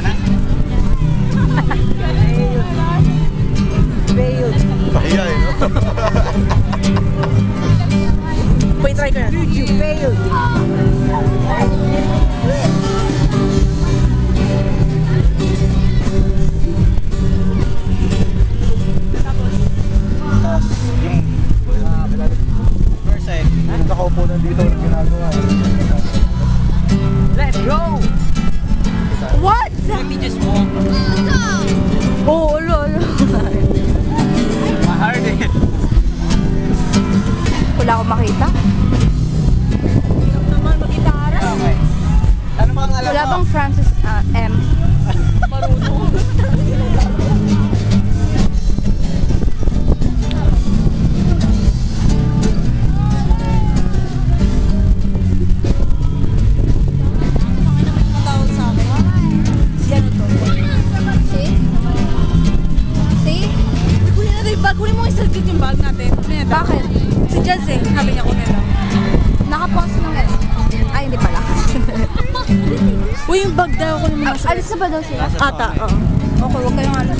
na? Failed. Pahiya eh, no? Wait, try ko na. You failed. Tapos yung first side, nakaupo na dito ng ginagawa. Let's go! What? Let me just walk. Oh, lolo. Mahard eh. Wala akong makita. Hirap naman mag-gitara. Okay. Ano bang alam Wala mo? bang Francis M? Marunong. Matawag sa akin. Si ano to? Si? Kunin natin yung bag. Kunin mo yung salgit yung bag natin. Kunin natin. Bakit? Si Jazz eh. Sabi niya kunin daw. Nakapost ng S. Ay, hindi pala. Uy, yung bag daw. Kunin mo na. Alis na ba daw sila? Ata, oo. Okay, huwag kayong ano.